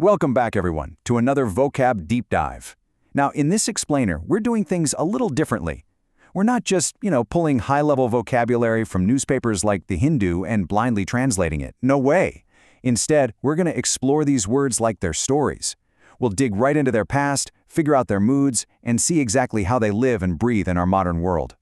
Welcome back, everyone, to another Vocab Deep Dive. Now, in this explainer, we're doing things a little differently. We're not just, pulling high-level vocabulary from newspapers like The Hindu and blindly translating it. No way. Instead, we're going to explore these words like they're stories. We'll dig right into their past, figure out their moods, and see exactly how they live and breathe in our modern world.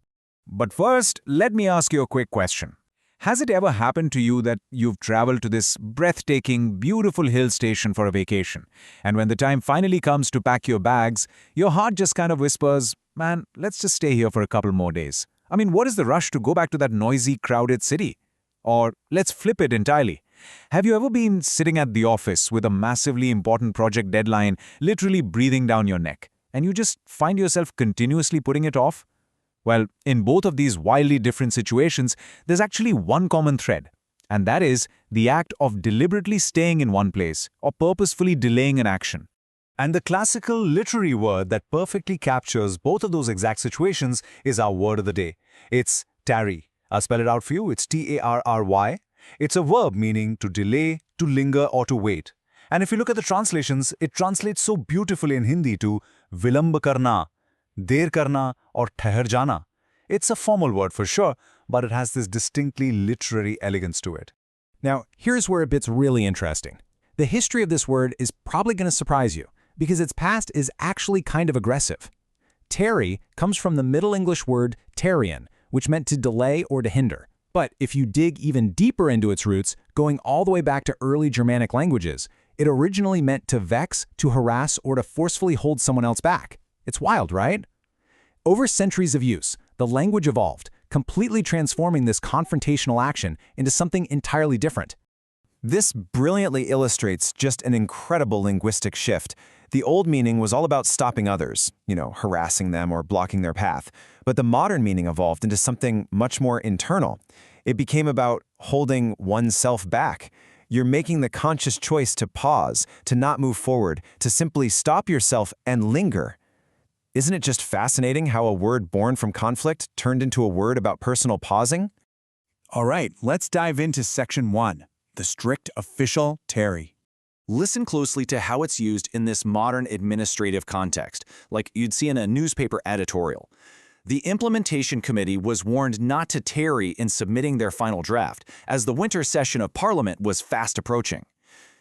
But first, let me ask you a quick question. Has it ever happened to you that you've traveled to this breathtaking, beautiful hill station for a vacation, and when the time finally comes to pack your bags, your heart just kind of whispers, man, let's just stay here for a couple more days. I mean, what is the rush to go back to that noisy, crowded city? Or let's flip it entirely. Have you ever been sitting at the office with a massively important project deadline literally breathing down your neck, and you just find yourself continuously putting it off? Well, in both of these wildly different situations, there's actually one common thread, and that is the act of deliberately staying in one place or purposefully delaying an action. And the classical literary word that perfectly captures both of those exact situations is our word of the day. It's tarry. I'll spell it out for you. It's T-A-R-R-Y. It's a verb meaning to delay, to linger, or to wait. And if you look at the translations, it translates so beautifully in Hindi to vilamb karna, der karna, or thehar jana. It's a formal word for sure, but it has this distinctly literary elegance to it. Now, here's where it gets really interesting. The history of this word is probably going to surprise you, because its past is actually kind of aggressive. Tarry comes from the Middle English word tarrien, which meant to delay or to hinder. But if you dig even deeper into its roots, going all the way back to early Germanic languages, it originally meant to vex, to harass, or to forcefully hold someone else back. It's wild, right? Over centuries of use, the language evolved, completely transforming this confrontational action into something entirely different. This brilliantly illustrates just an incredible linguistic shift. The old meaning was all about stopping others, harassing them or blocking their path. But the modern meaning evolved into something much more internal. It became about holding oneself back. You're making the conscious choice to pause, to not move forward, to simply stop yourself and linger. Isn't it just fascinating how a word born from conflict turned into a word about personal pausing? All right, let's dive into Section 1, the strict official tarry. Listen closely to how it's used in this modern administrative context, like you'd see in a newspaper editorial. The implementation committee was warned not to tarry in submitting their final draft, as the winter session of Parliament was fast approaching.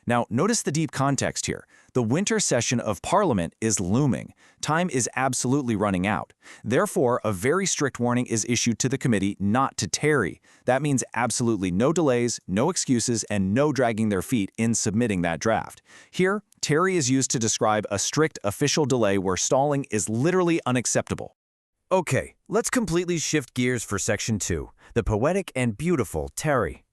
Now, notice the deep context here. The winter session of Parliament is looming. Time is absolutely running out. Therefore, a very strict warning is issued to the committee not to tarry. That means absolutely no delays, no excuses, and no dragging their feet in submitting that draft. Here, tarry is used to describe a strict official delay where stalling is literally unacceptable. Okay, let's completely shift gears for Section 2, the poetic and beautiful Tarry.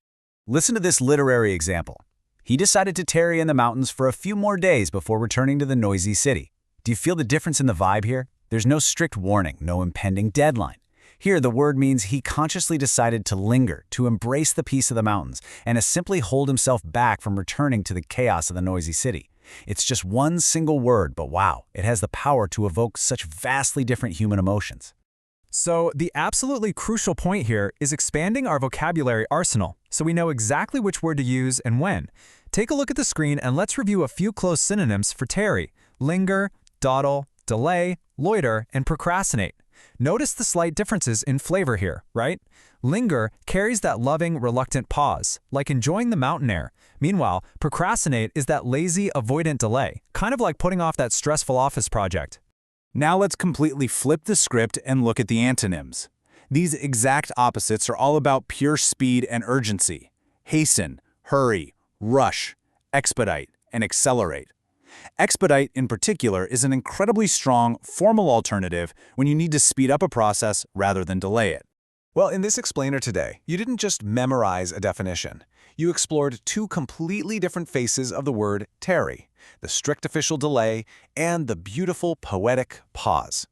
Listen to this literary example. He decided to tarry in the mountains for a few more days before returning to the noisy city. Do you feel the difference in the vibe here? There's no strict warning, no impending deadline. Here, the word means he consciously decided to linger, to embrace the peace of the mountains, and to simply hold himself back from returning to the chaos of the noisy city. It's just one single word, but wow, it has the power to evoke such vastly different human emotions. So the absolutely crucial point here is expanding our vocabulary arsenal so we know exactly which word to use and when. Take a look at the screen and let's review a few close synonyms for tarry: linger, dawdle, delay, loiter, and procrastinate. Notice the slight differences in flavor here, right? Linger carries that loving, reluctant pause, like enjoying the mountain air. Meanwhile, procrastinate is that lazy, avoidant delay, kind of like putting off that stressful office project. Now let's completely flip the script and look at the antonyms. These exact opposites are all about pure speed and urgency. Hasten, hurry, rush, expedite, and accelerate. Expedite, in particular, is an incredibly strong, formal alternative when you need to speed up a process rather than delay it. Well, in this explainer today, you didn't just memorize a definition. You explored two completely different faces of the word tarry: the strict official delay and the beautiful poetic pause.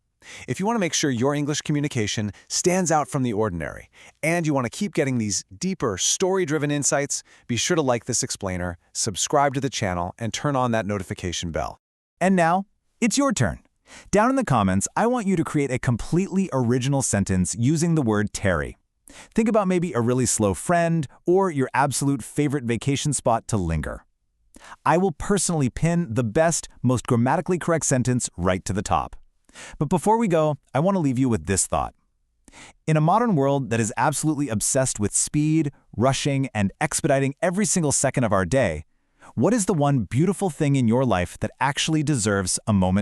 If you want to make sure your English communication stands out from the ordinary, and you want to keep getting these deeper, story-driven insights, be sure to like this explainer, subscribe to the channel, and turn on that notification bell. And now, it's your turn. Down in the comments, I want you to create a completely original sentence using the word tarry. Think about maybe a really slow friend or your absolute favorite vacation spot to linger. I will personally pin the best, most grammatically correct sentence right to the top. But before we go, I want to leave you with this thought. In a modern world that is absolutely obsessed with speed, rushing, and expediting every single second of our day, what is the one beautiful thing in your life that actually deserves a moment